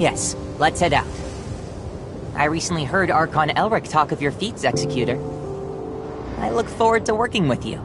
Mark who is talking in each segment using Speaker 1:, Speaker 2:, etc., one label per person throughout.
Speaker 1: Yes, let's head out. I recently heard Archon Elric talk of your feats, Executor. I look forward to working with you.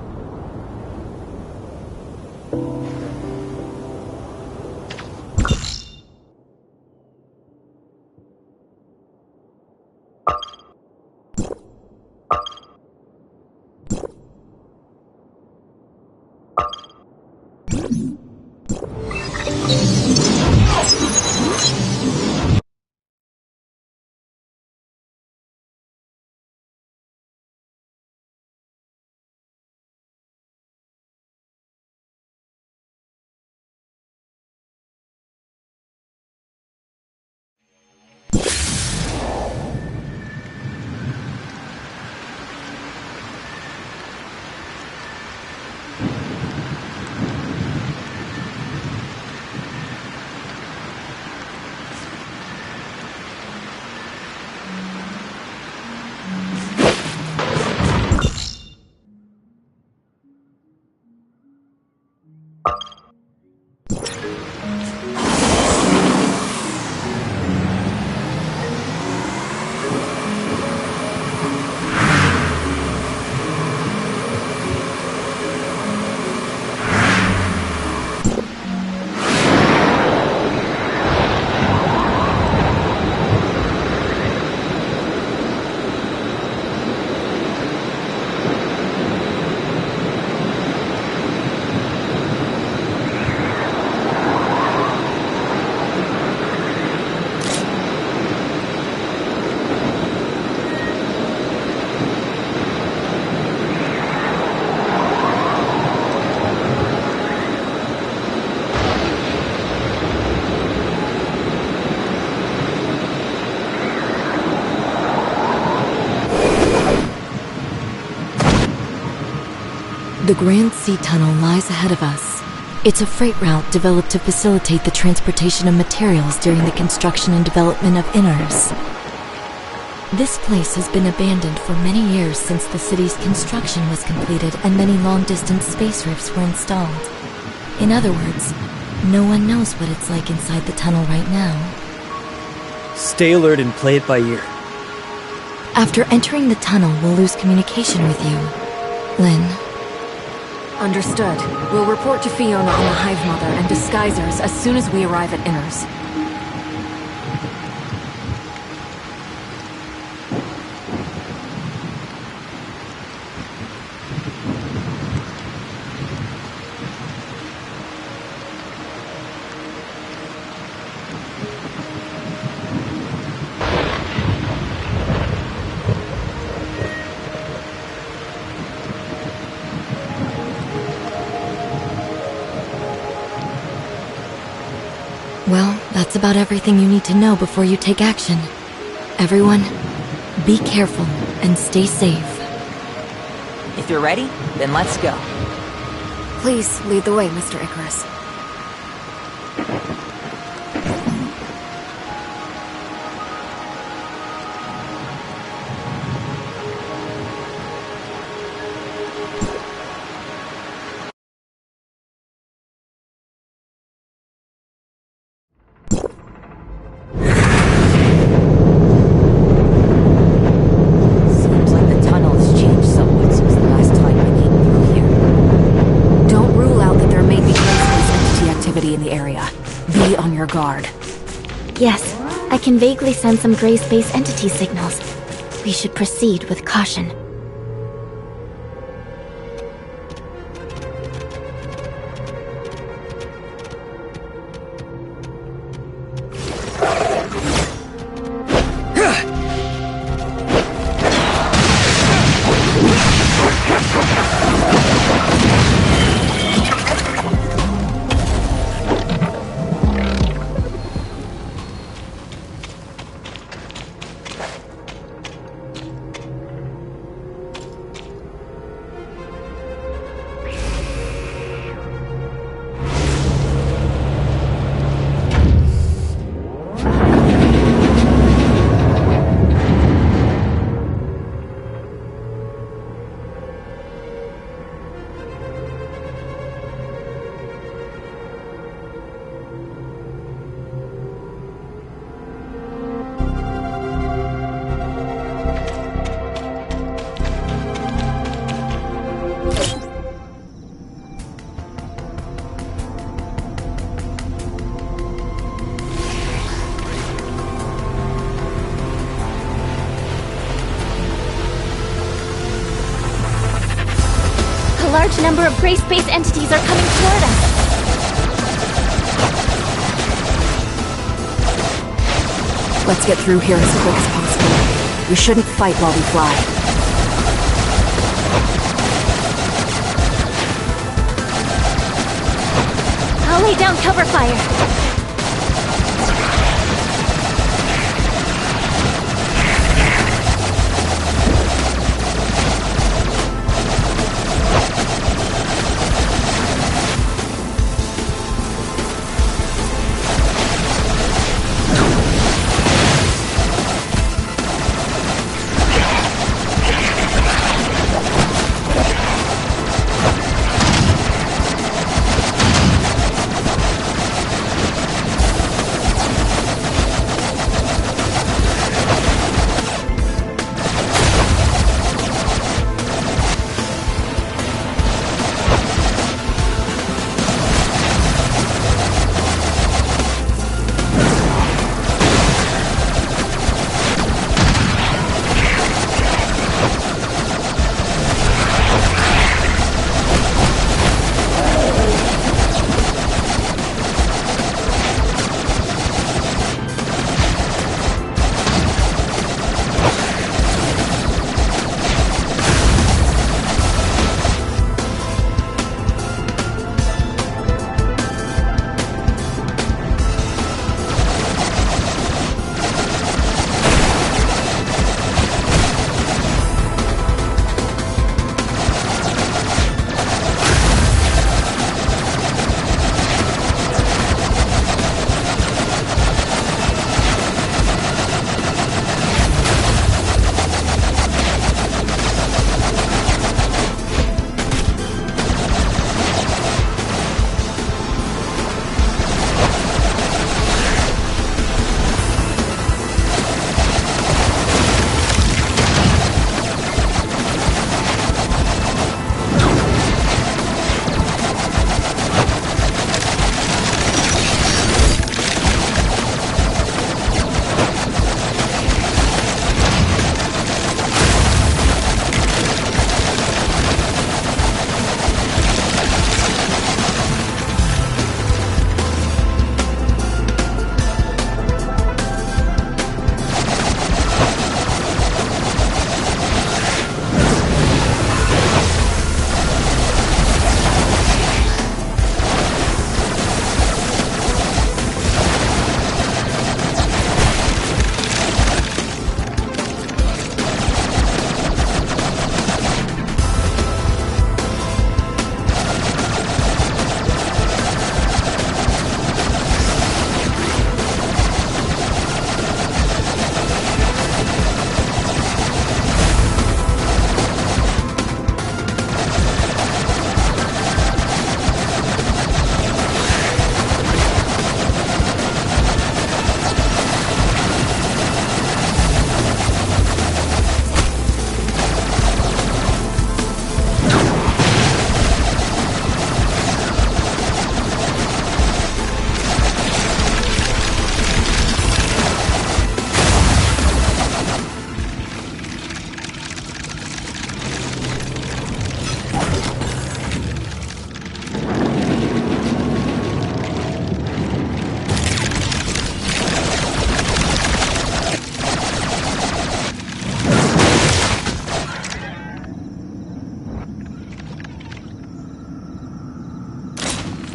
Speaker 2: The Grand Sea Tunnel lies ahead of us. It's a freight route developed to facilitate the transportation of materials during the construction and development of Inners. This place has been abandoned for many years since the city's construction was completed and many long-distance space rifts were installed. In other words, no one knows what it's like inside the tunnel right now.
Speaker 3: Stay alert and play it by ear.
Speaker 2: After entering the tunnel, we'll lose communication with you, Lynn.
Speaker 4: Understood. We'll report to Fiona on the Hive Mother and Disguisers as soon as we arrive at Inners.
Speaker 2: Well, that's about everything you need to know before you take action. Everyone, be careful and stay safe.
Speaker 1: If you're ready, then let's go.
Speaker 4: Please lead the way, Mr. Icarus. In the area. Be on your guard.
Speaker 5: Yes, I can vaguely sense some gray space entity signals. We should proceed with caution. large number of gray space entities are coming toward us.
Speaker 4: Let's get through here as quick as possible. We shouldn't fight while we fly.
Speaker 5: I'll lay down cover fire.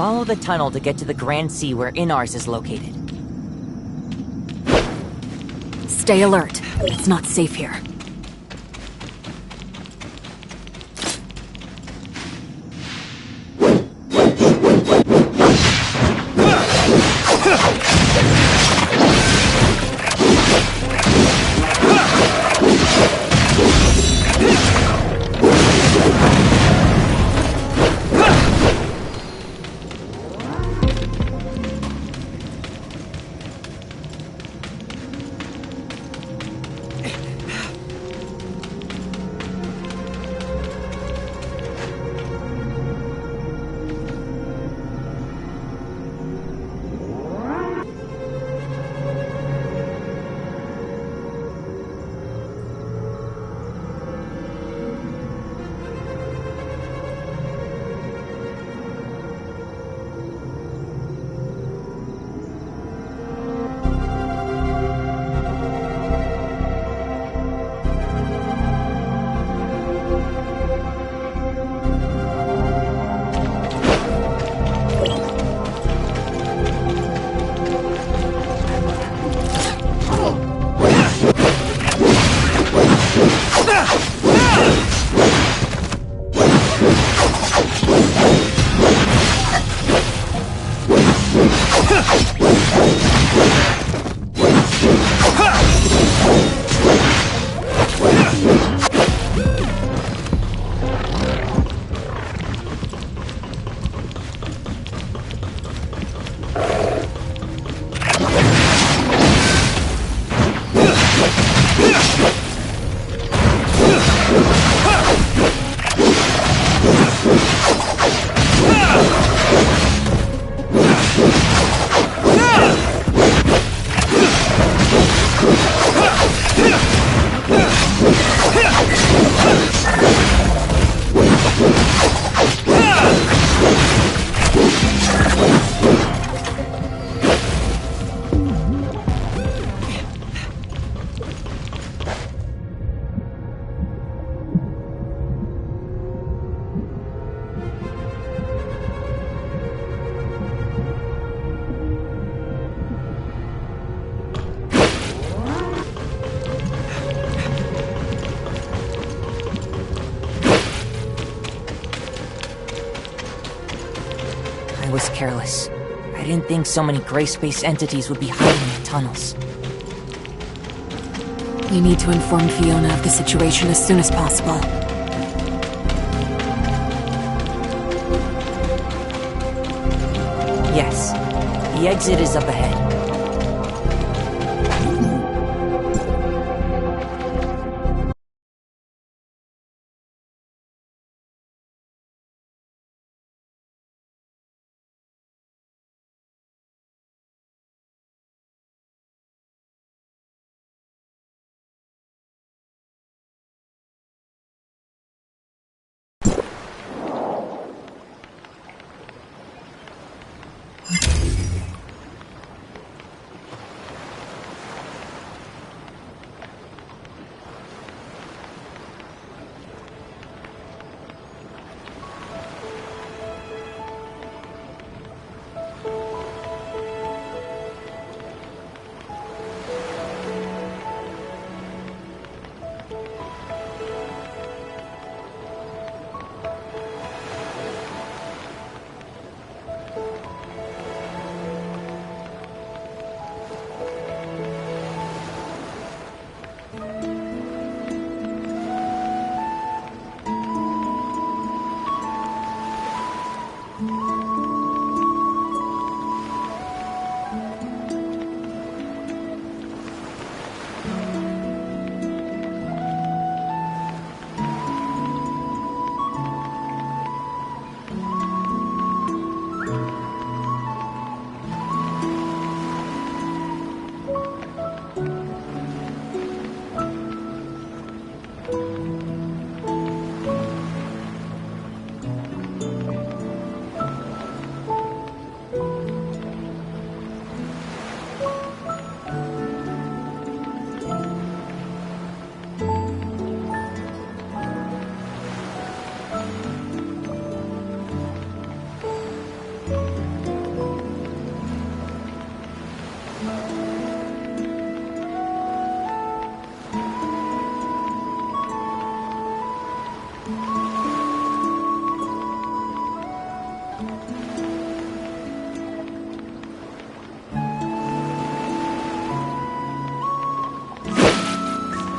Speaker 1: Follow the tunnel to get to the Grand Sea where Inars is located.
Speaker 4: Stay alert. It's not safe here.
Speaker 1: I was careless. I didn't think so many gray space entities would be hiding in tunnels.
Speaker 4: We need to inform Fiona of the situation as soon as possible.
Speaker 1: Yes, the exit is up ahead.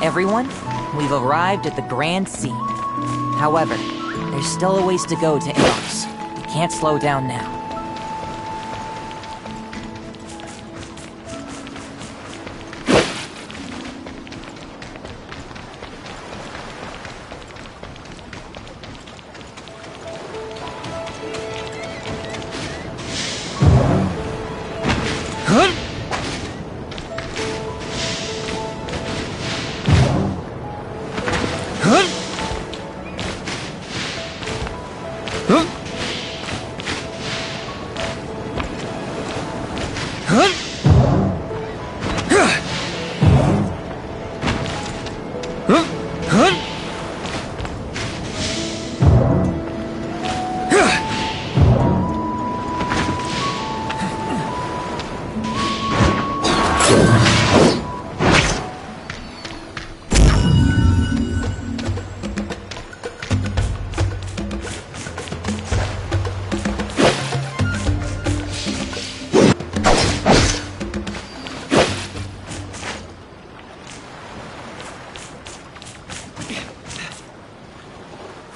Speaker 1: Everyone, we've arrived at the Grand Sea. However, there's still a ways to go to Enos. We can't slow down now.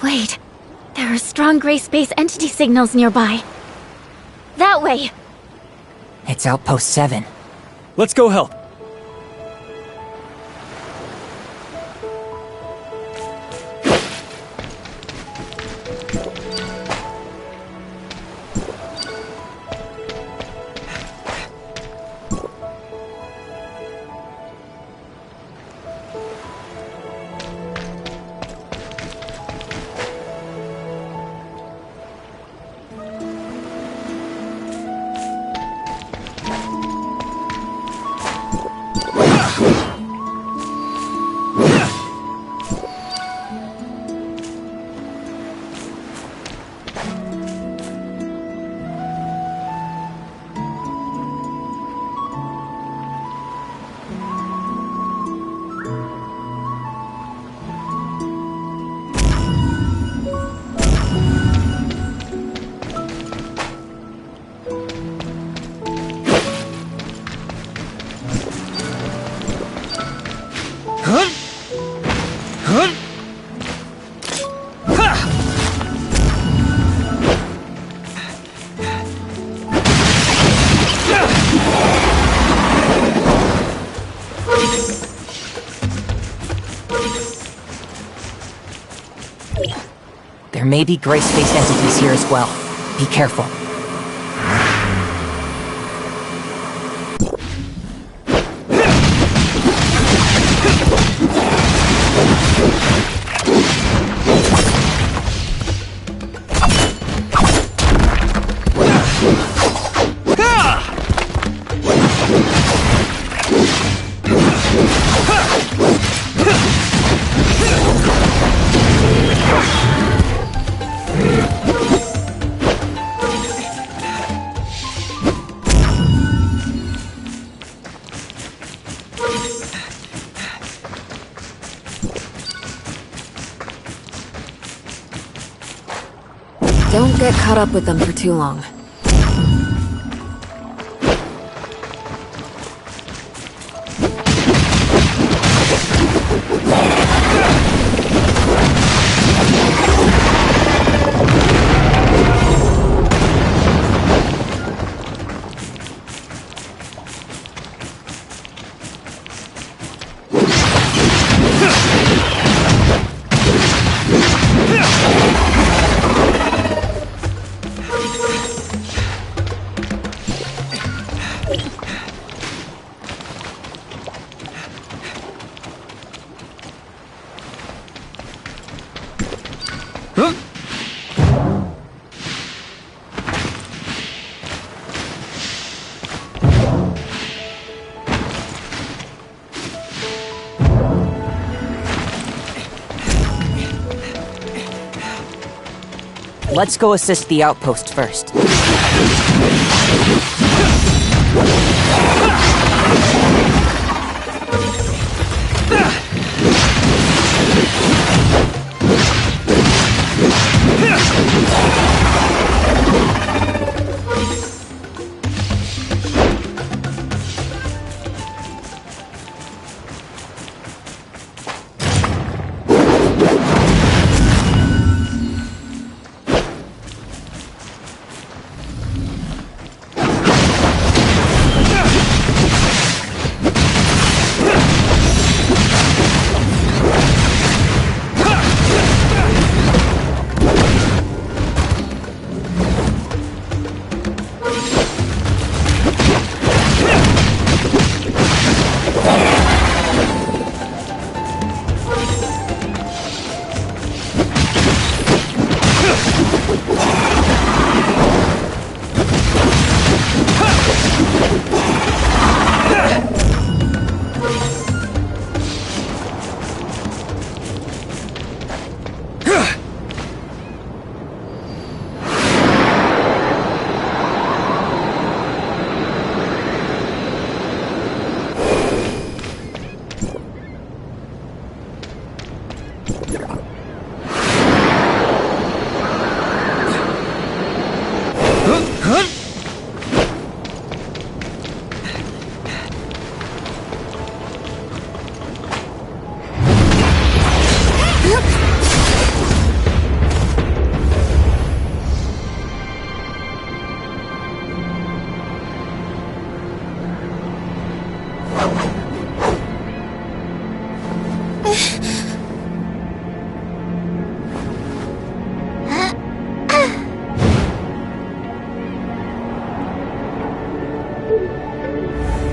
Speaker 5: Wait, there are strong gray space entity signals nearby. That way!
Speaker 1: It's Outpost 7.
Speaker 3: Let's go help.
Speaker 1: There may be gray space entities here as well. Be careful.
Speaker 4: Don't get caught up with them for too long.
Speaker 1: Let's go assist the outpost first.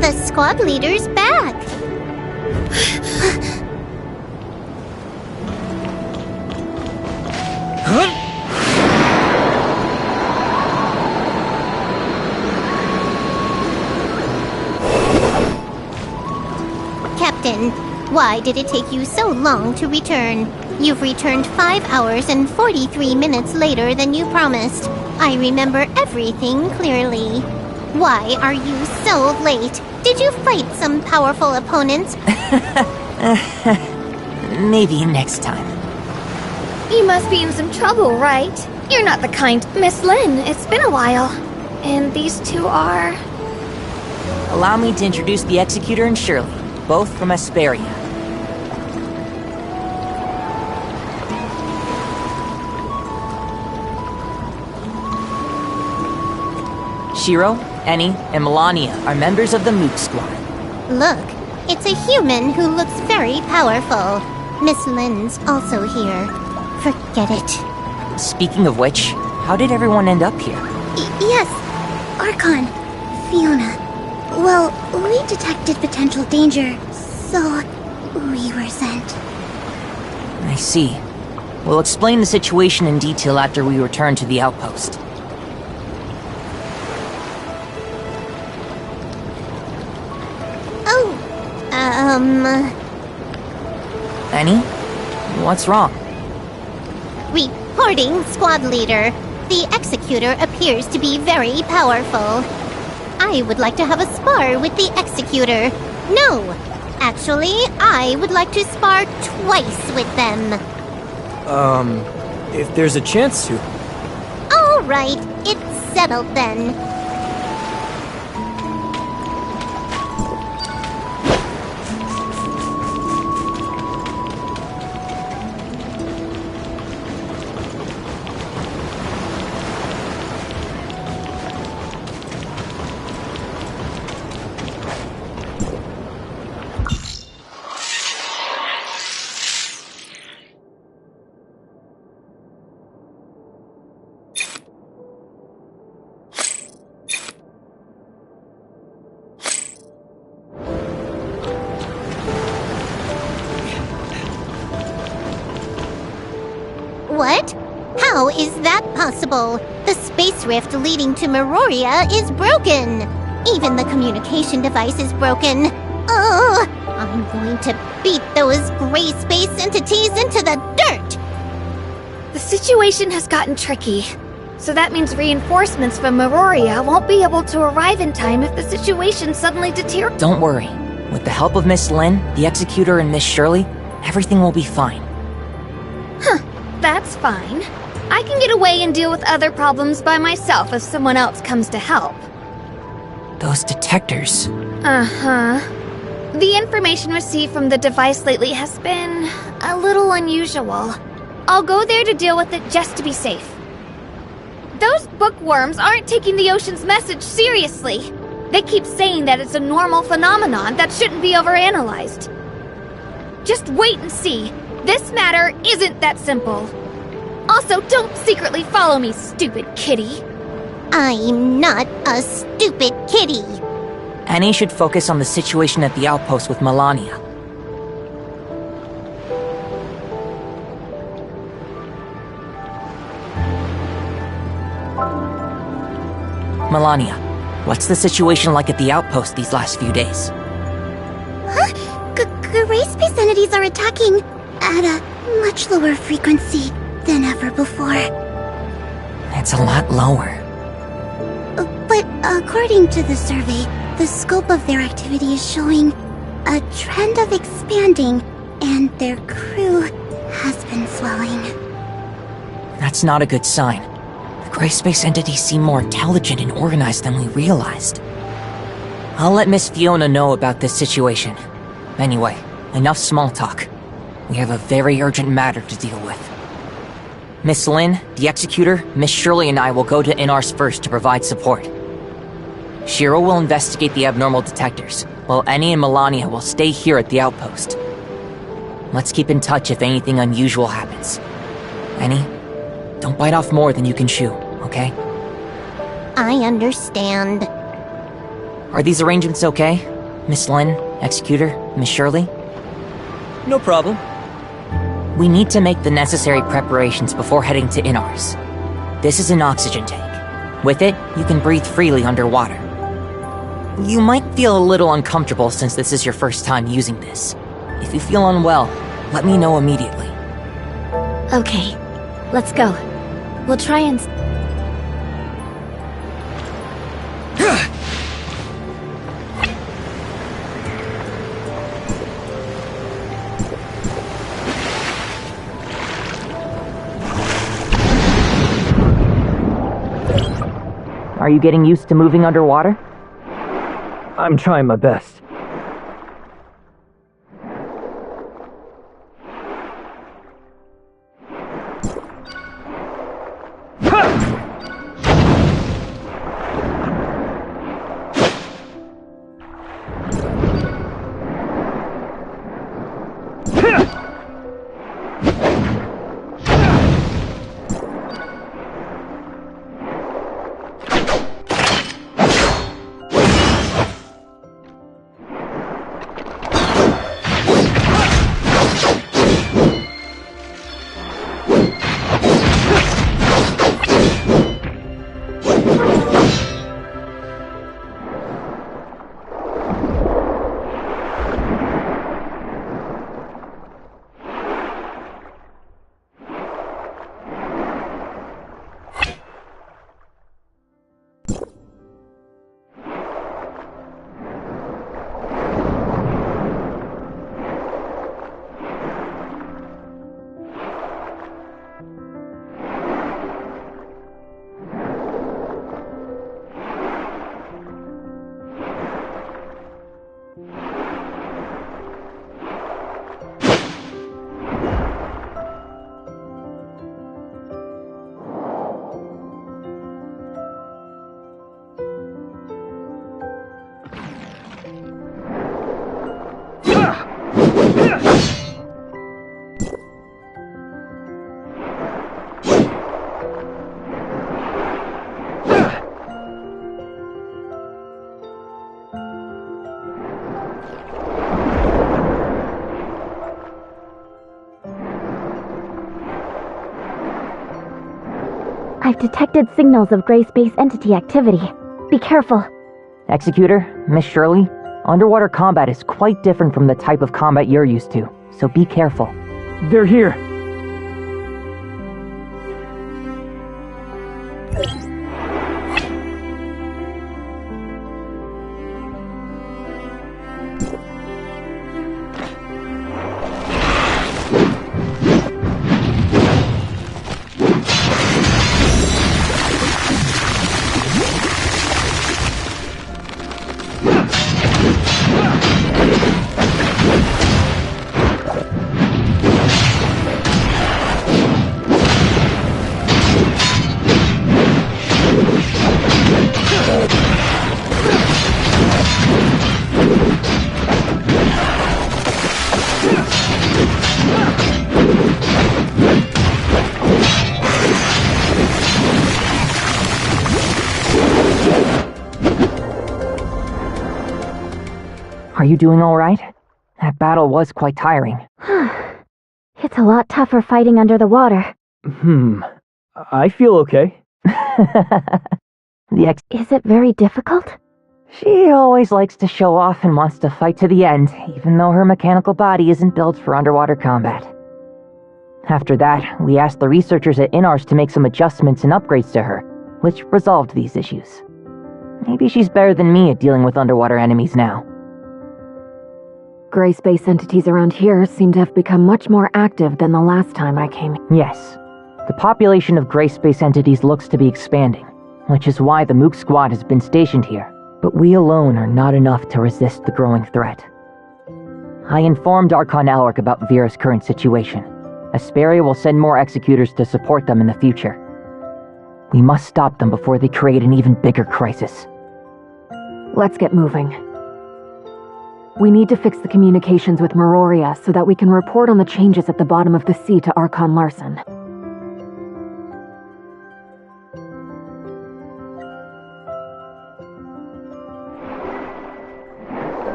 Speaker 6: The squad leader's back. Captain, why did it take you so long to return? You've returned 5 hours and 43 minutes later than you promised. I remember everything clearly. Why are you so late? Did you fight some powerful opponents?
Speaker 1: Maybe next time.
Speaker 7: You must be in some trouble, right? You're not the kind... Miss Lin, it's been a while. And these two are...
Speaker 1: Allow me to introduce the Executor and Shirley, both from Asperia. Shiro, Annie, and Melania are members of the Mook Squad.
Speaker 6: Look, it's a human who looks very powerful. Miss Lin's also here. Forget it.
Speaker 1: Speaking of which, how did everyone end up here?
Speaker 5: Yes, Archon, Fiona. Well, we detected potential danger, so we were sent.
Speaker 1: I see. We'll explain the situation in detail after we return to the outpost.
Speaker 6: Oh,
Speaker 1: Annie? What's wrong?
Speaker 6: Reporting, squad leader. The Executor appears to be very powerful. I would like to have a spar with the Executor. No, actually, I would like to spar twice with them.
Speaker 3: If there's a chance to.
Speaker 6: All right, it's settled then. What? How is that possible? The space rift leading to Meroria is broken. Even the communication device is broken. Ugh! I'm going to beat those gray space entities into the dirt!
Speaker 7: The situation has gotten tricky. So that means reinforcements from Meroria won't be able to arrive in time if the situation suddenly deteriorates.
Speaker 1: Don't worry. With the help of Miss Lin, the Executor, and Miss Shirley, everything will be fine.
Speaker 7: That's fine. I can get away and deal with other problems by myself if someone else comes to help.
Speaker 1: Those detectors...
Speaker 7: Uh-huh. The information received from the device lately has been a little unusual. I'll go there to deal with it just to be safe. Those bookworms aren't taking the ocean's message seriously. They keep saying that it's a normal phenomenon that shouldn't be overanalyzed. Just wait and see. This matter isn't that simple. Also, don't secretly follow me, stupid kitty.
Speaker 6: I'm not a stupid kitty.
Speaker 1: Annie should focus on the situation at the outpost with Melania. Melania, what's the situation like at the outpost these last few days?
Speaker 5: Gray space entities are attacking at a much lower frequency than ever before.
Speaker 1: It's a lot lower.
Speaker 5: But according to the survey, the scope of their activity is showing a trend of expanding, and their crew has been swelling.
Speaker 1: That's not a good sign. The gray space entities seem more intelligent and organized than we realized. I'll let Miss Fiona know about this situation. Anyway, enough small talk. We have a very urgent matter to deal with. Miss Lin, the Executor, Miss Shirley and I will go to Inars first to provide support. Shiro will investigate the abnormal detectors, while Annie and Melania will stay here at the outpost. Let's keep in touch if anything unusual happens. Annie, don't bite off more than you can chew, okay?
Speaker 6: I understand.
Speaker 1: Are these arrangements okay? Miss Lin, Executor, Miss Shirley?
Speaker 3: No problem.
Speaker 1: We need to make the necessary preparations before heading to Inars. This is an oxygen tank. With it, you can breathe freely underwater. You might feel a little uncomfortable since this is your first time using this. If you feel unwell, let me know immediately.
Speaker 2: Okay, let's go. We'll try and...
Speaker 1: Are you getting used to moving underwater?
Speaker 3: I'm trying my best.
Speaker 8: I've detected signals of gray space entity activity. Be careful.
Speaker 1: Executor, Miss Shirley, underwater combat is quite different from the type of combat you're used to, so be careful.
Speaker 3: They're here.
Speaker 1: Are you doing all right? That battle was quite tiring.
Speaker 8: It's a lot tougher fighting under the water.
Speaker 3: I feel okay.
Speaker 8: Is it very difficult?
Speaker 1: She always likes to show off and wants to fight to the end, even though her mechanical body isn't built for underwater combat. After that, we asked the researchers at INARS to make some adjustments and upgrades to her, which resolved these issues. Maybe she's better than me at dealing with underwater enemies now.
Speaker 4: Gray space entities around here seem to have become much more active than the last time I came.
Speaker 1: Yes. The population of gray space entities looks to be expanding, which is why the Mook Squad has been stationed here. But we alone are not enough to resist the growing threat. I informed Archon Alric about Vera's current situation. Asperia will send more executors to support them in the future. We must stop them before they create an even bigger crisis.
Speaker 4: Let's get moving. We need to fix the communications with Meroria so that we can report on the changes at the bottom of the sea to Archon Larson.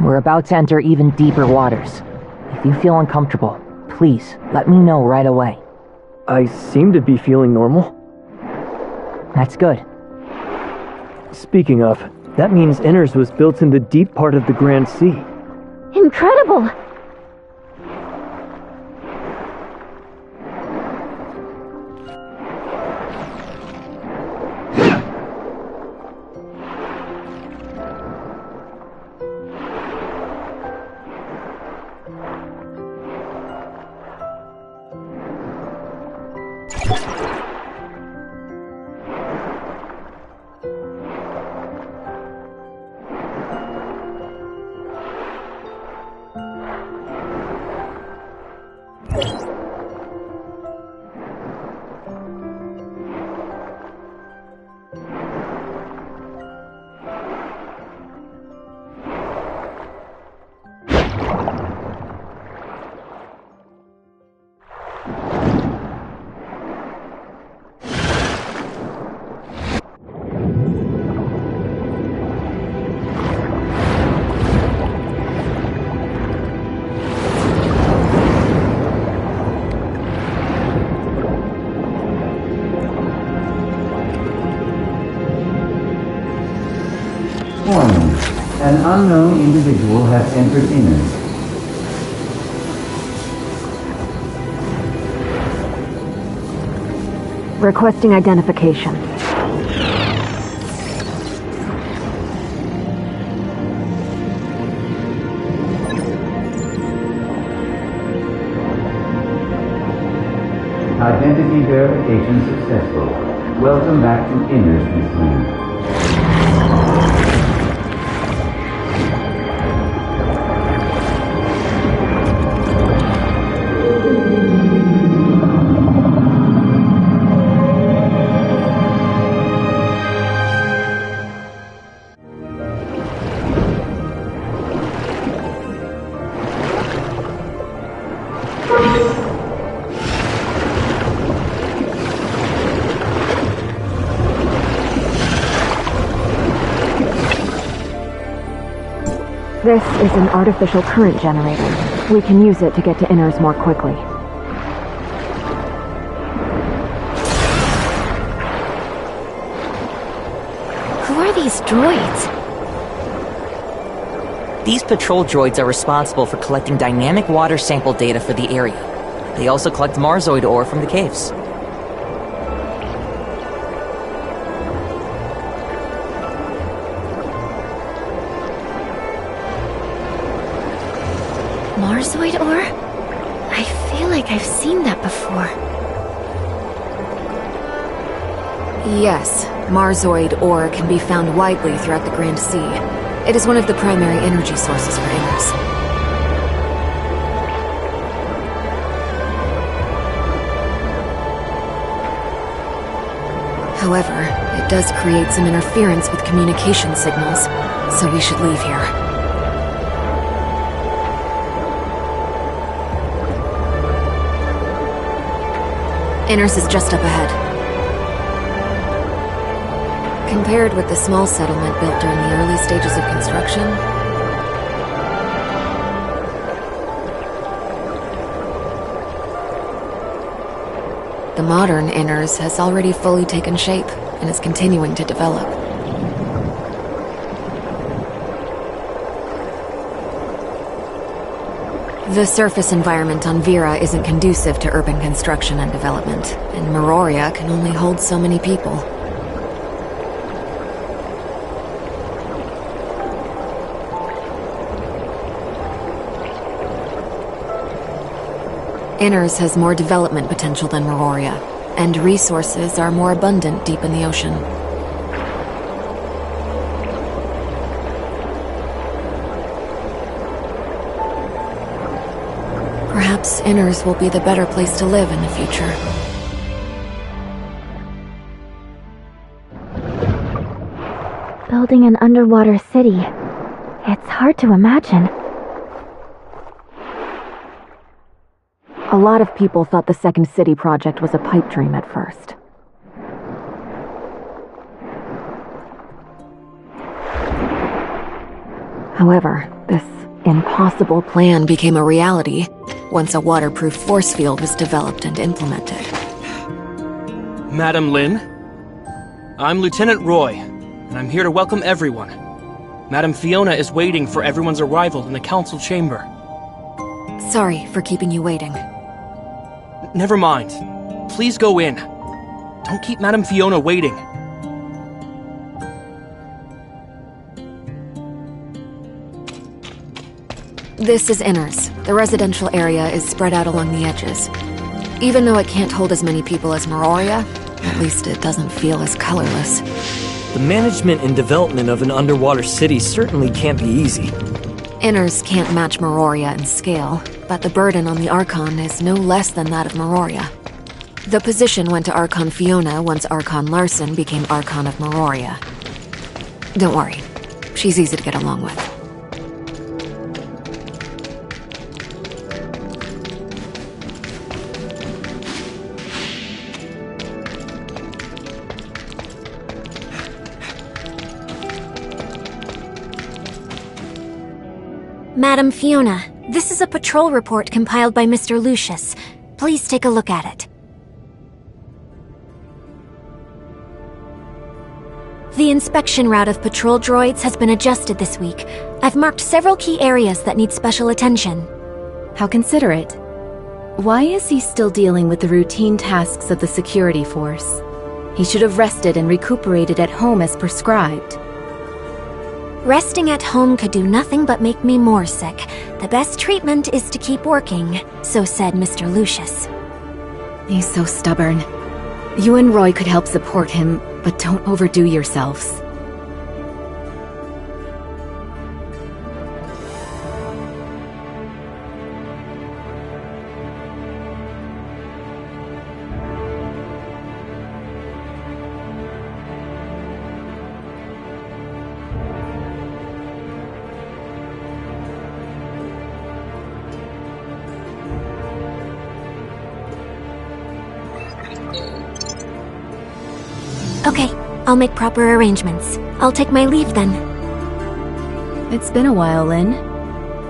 Speaker 1: We're about to enter even deeper waters. If you feel uncomfortable, please let me know right away.
Speaker 3: I seem to be feeling normal.
Speaker 1: That's good.
Speaker 3: Speaking of, that means Inners was built in the deep part of the Grand Sea.
Speaker 8: Incredible!
Speaker 9: Warning. An unknown individual has entered Inners.
Speaker 4: Requesting identification.
Speaker 9: Identity verification successful. Welcome back to Inners, Miss Lin.
Speaker 4: This is an artificial current generator. We can use it to get to Inners more quickly.
Speaker 2: Who are these droids?
Speaker 1: These patrol droids are responsible for collecting dynamic water sample data for the area. They also collect Marzoid ore from the caves.
Speaker 2: Marzoid ore? I feel like I've seen that before.
Speaker 10: Yes, Marzoid ore can be found widely throughout the Grand Sea. It is one of the primary energy sources for Inners. However, it does create some interference with communication signals, so we should leave here. Inners is just up ahead. Compared with the small settlement built during the early stages of construction, the modern Inners has already fully taken shape and is continuing to develop. The surface environment on Vera isn't conducive to urban construction and development, and Meroria can only hold so many people. Inners has more development potential than Meroria, and resources are more abundant deep in the ocean. Perhaps Inners will be the better place to live in the future.
Speaker 8: Building an underwater city. It's hard to imagine.
Speaker 4: A lot of people thought the Second City project was a pipe dream at first. However, this impossible plan became a reality once a waterproof force field was developed and implemented.
Speaker 11: Madam Lin, I'm Lieutenant Roy, and I'm here to welcome everyone. Madam Fiona is waiting for everyone's arrival in the council chamber.
Speaker 10: Sorry for keeping you waiting.
Speaker 11: Never mind. Please go in. Don't keep Madam Fiona waiting.
Speaker 10: This is Inners. The residential area is spread out along the edges. Even though it can't hold as many people as Meroria, at least it doesn't feel as colorless.
Speaker 3: The management and development of an underwater city certainly can't be easy.
Speaker 10: Inners can't match Meroria in scale, but the burden on the Archon is no less than that of Meroria. The position went to Archon Fiona once Archon Larson became Archon of Meroria. Don't worry, she's easy to get along with.
Speaker 12: Madam Fiona, this is a patrol report compiled by Mr. Lucius. Please take a look at it. The inspection route of patrol droids has been adjusted this week. I've marked several key areas that need special attention.
Speaker 2: How considerate. Why is he still dealing with the routine tasks of the security force? He should have rested and recuperated at home as prescribed.
Speaker 12: Resting at home could do nothing but make me more sick. The best treatment is to keep working, so said Mr. Lucius.
Speaker 2: He's so stubborn. You and Roy could help support him, but don't overdo yourselves.
Speaker 12: Okay, I'll make proper arrangements. I'll take my leave then.
Speaker 2: It's been a while, Lynn.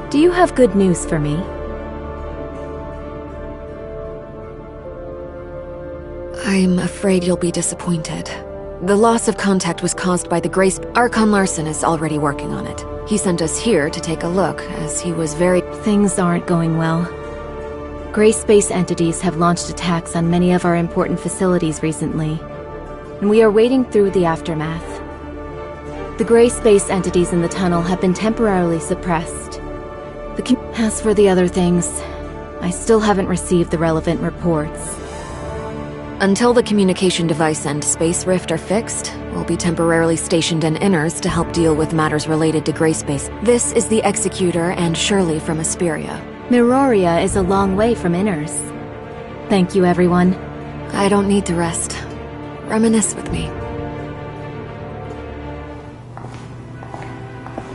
Speaker 2: Do you have good news for me?
Speaker 10: I'm afraid you'll be disappointed. The loss of contact was caused by the Grace... Archon Larson is already working on it. He sent us here to take a look, as he was very...
Speaker 2: Things aren't going well. Gray space entities have launched attacks on many of our important facilities recently, and we are wading through the aftermath. The gray space entities in the tunnel have been temporarily suppressed. As for the other things, I still haven't received the relevant reports.
Speaker 10: Until the communication device and space rift are fixed, we'll be temporarily stationed in Inners to help deal with matters related to gray space. This is the Executor and Shirley from Asperia.
Speaker 2: Miroria is a long way from Inners. Thank you, everyone.
Speaker 10: I don't need to rest. Reminisce with me.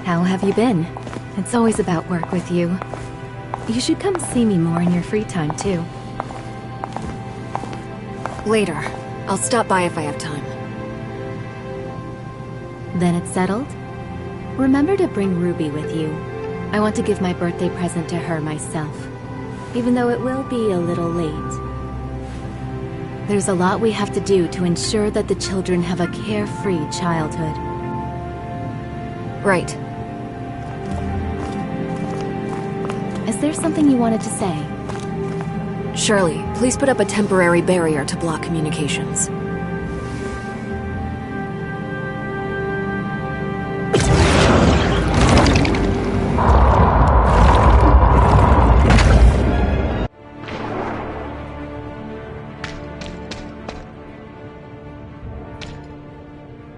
Speaker 2: How have you been? It's always about work with you. You should come see me more in your free time, too.
Speaker 10: Later. I'll stop by if I have time.
Speaker 2: Then it's settled? Remember to bring Ruby with you. I want to give my birthday present to her myself, even though it will be a little late. There's a lot we have to do to ensure that the children have a carefree childhood.
Speaker 10: Right.
Speaker 2: Is there something you wanted to say?
Speaker 10: Shirley, please put up a temporary barrier to block communications.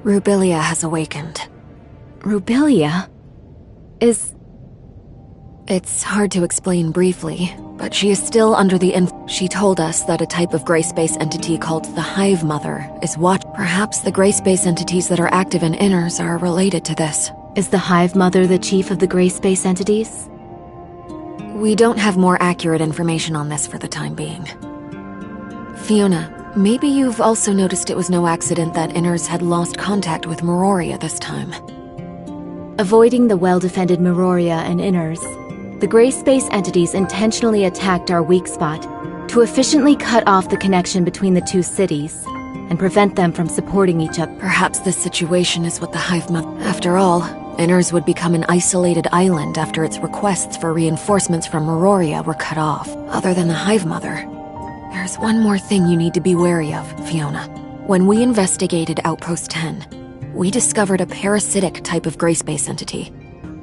Speaker 10: Rubilia has awakened.
Speaker 2: Rubilia?
Speaker 10: It's hard to explain briefly, but she is still under the She told us that a type of gray space entity called the Hive Mother is Perhaps the gray space entities that are active in Inners are related to this.
Speaker 2: Is the Hive Mother the chief of the gray space entities?
Speaker 10: We don't have more accurate information on this for the time being. Fiona, maybe you've also noticed it was no accident that Inners had lost contact with Meroria this time.
Speaker 2: Avoiding the well-defended Meroria and Inners, the gray space entities intentionally attacked our weak spot to efficiently cut off the connection between the two cities and prevent them from supporting each other.
Speaker 10: Perhaps this situation is what the Hive Mother... After all, Inners would become an isolated island after its requests for reinforcements from Meroria were cut off. Other than the Hive Mother, there's one more thing you need to be wary of, Fiona. When we investigated Outpost 10, we discovered a parasitic type of gray space entity.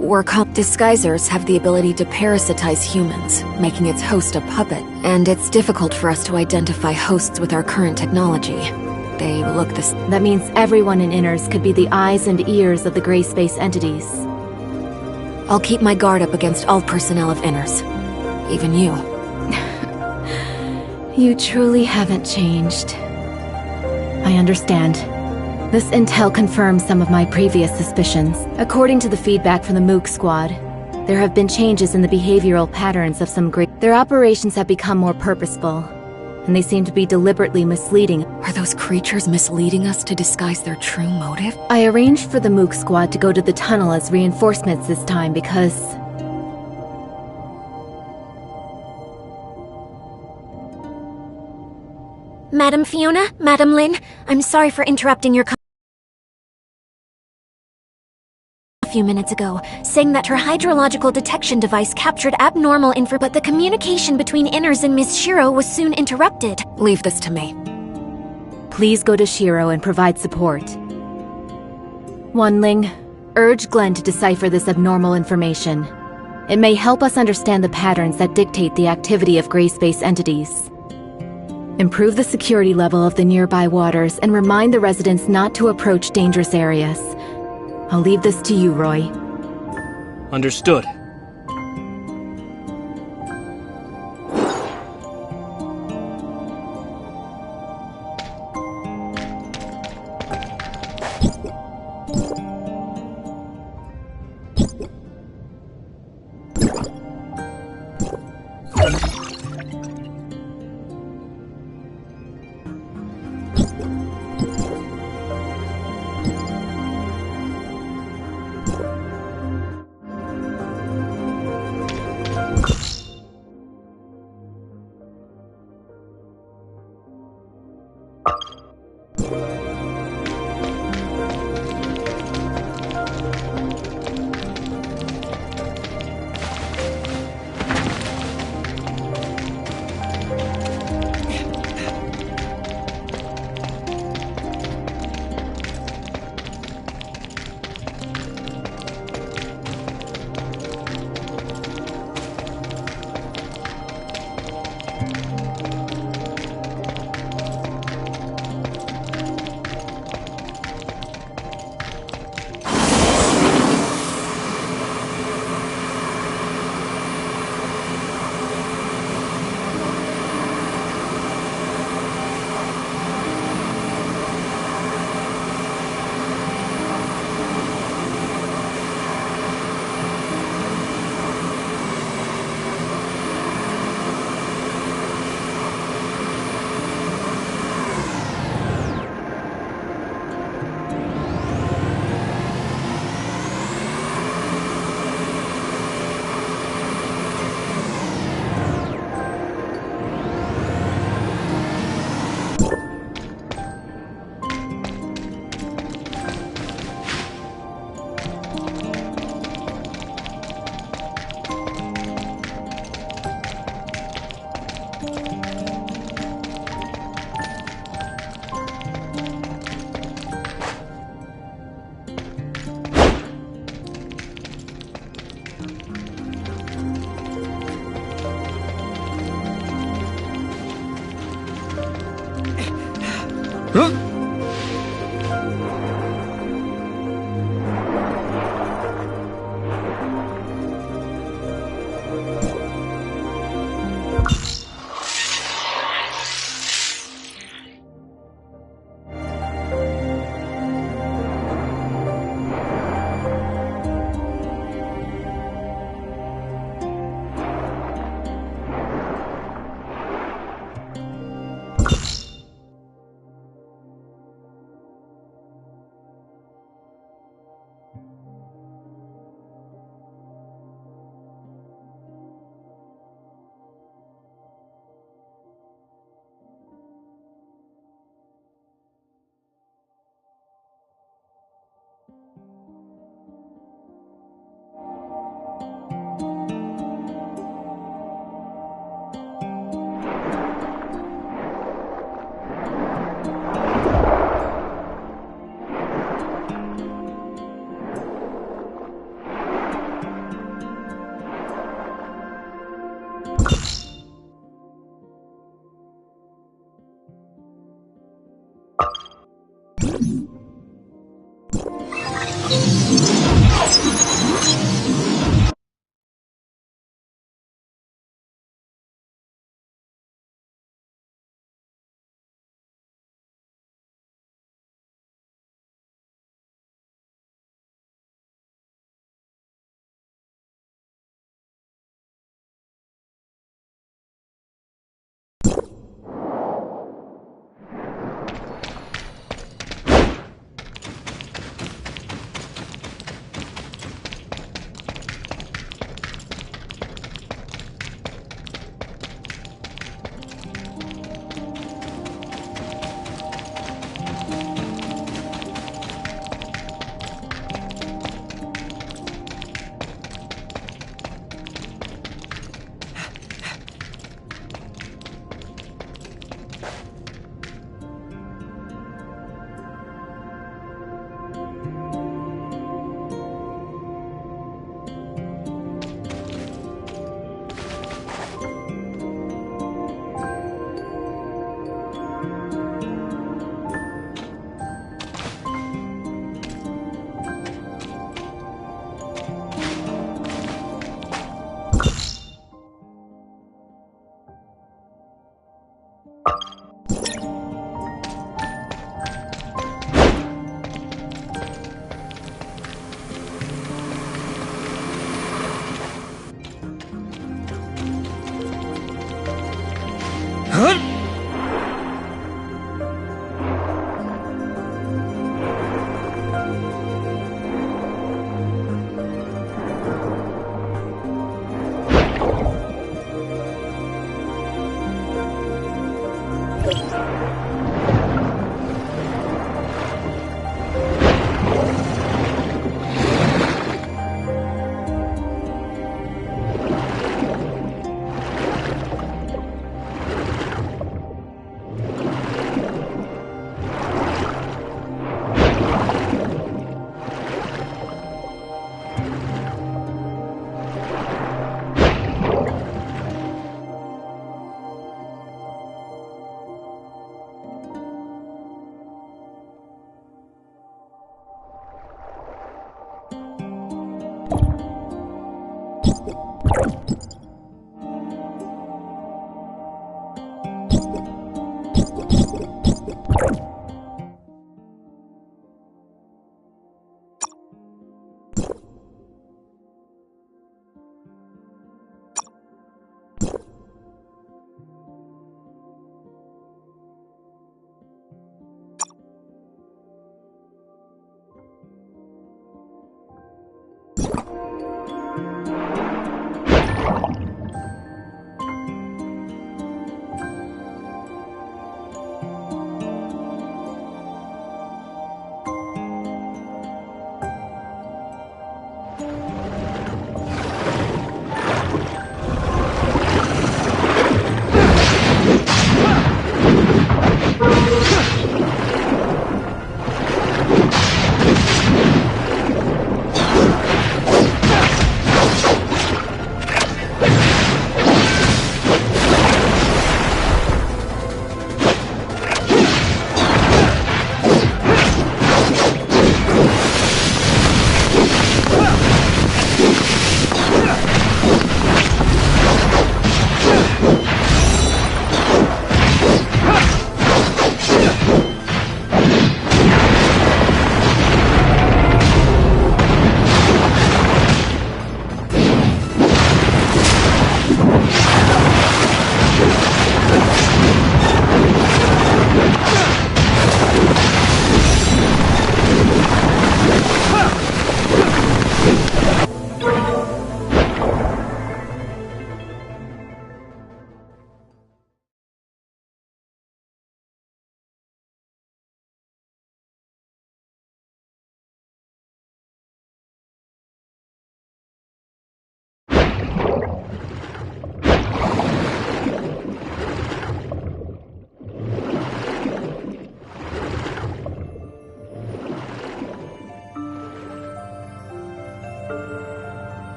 Speaker 10: Disguisers have the ability to parasitize humans, making its host a puppet, and it's difficult for us to identify hosts with our current technology. They look this.
Speaker 2: That means everyone in Inners could be the eyes and ears of the gray space entities.
Speaker 10: I'll keep my guard up against all personnel of Inners. Even you.
Speaker 2: You truly haven't changed. I understand. This intel confirms some of my previous suspicions. According to the feedback from the Mook Squad, there have been changes in the behavioral patterns of some Their operations have become more purposeful, and they seem to be deliberately misleading.
Speaker 10: Are those creatures misleading us to disguise their true motive?
Speaker 2: I arranged for the Mook Squad to go to the tunnel as reinforcements this time because...
Speaker 12: Madam Fiona, Madam Lynn, I'm sorry for interrupting your few minutes ago, saying that her hydrological detection device captured abnormal info, but the communication between Inners and Miss Shiro was soon interrupted.
Speaker 10: Leave this to me.
Speaker 13: Please go to Shiro and provide support. Wanling, urge Glenn to decipher this abnormal information. It may help us understand the patterns that dictate the activity of gray space entities. Improve the security level of the nearby waters and remind the residents not to approach dangerous areas. I'll leave this to you, Roy.
Speaker 11: Understood.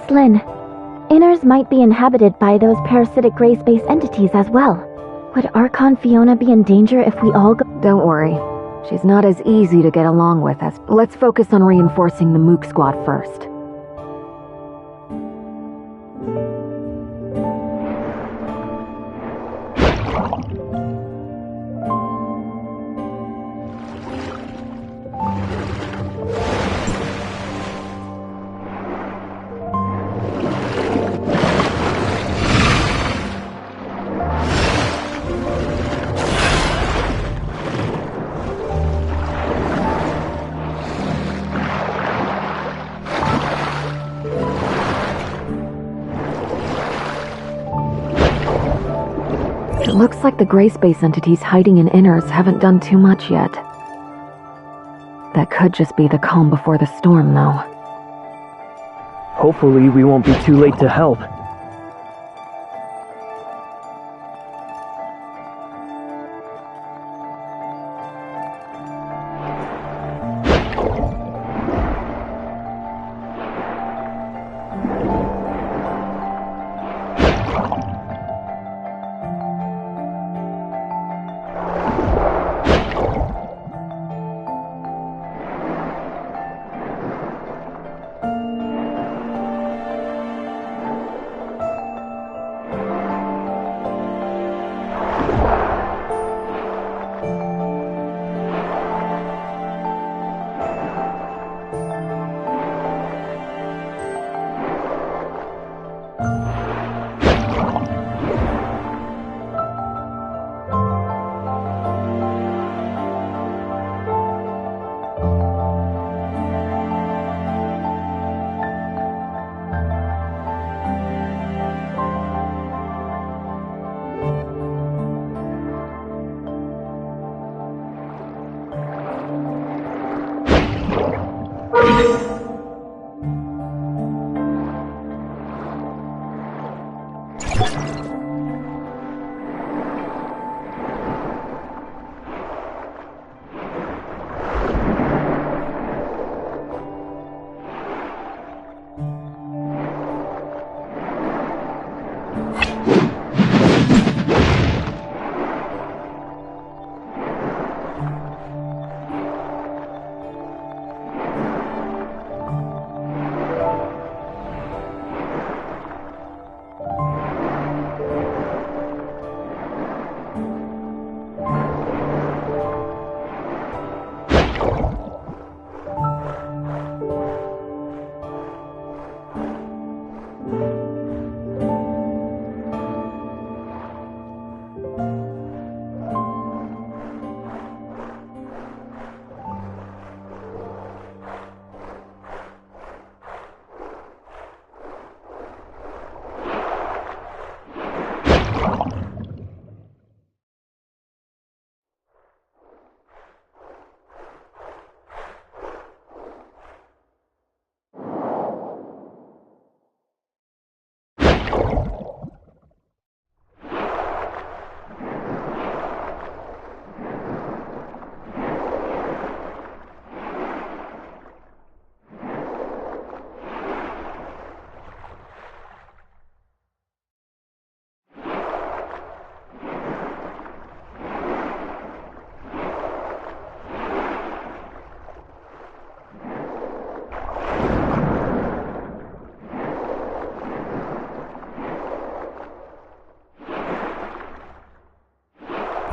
Speaker 8: Miss Lin, Inners might be inhabited by those parasitic gray space entities as well. Would Archon Fiona be in danger if we all go—
Speaker 4: Don't worry. She's not as easy to get along with as— Let's focus on reinforcing the Mook Squad first. Looks like the gray space entities hiding in Inners haven't done too much yet. That could just be the calm before the storm, though.
Speaker 3: Hopefully we won't be too late to help.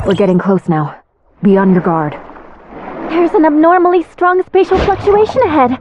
Speaker 4: We're getting close now. Be on your guard.
Speaker 8: There's an abnormally strong spatial fluctuation ahead.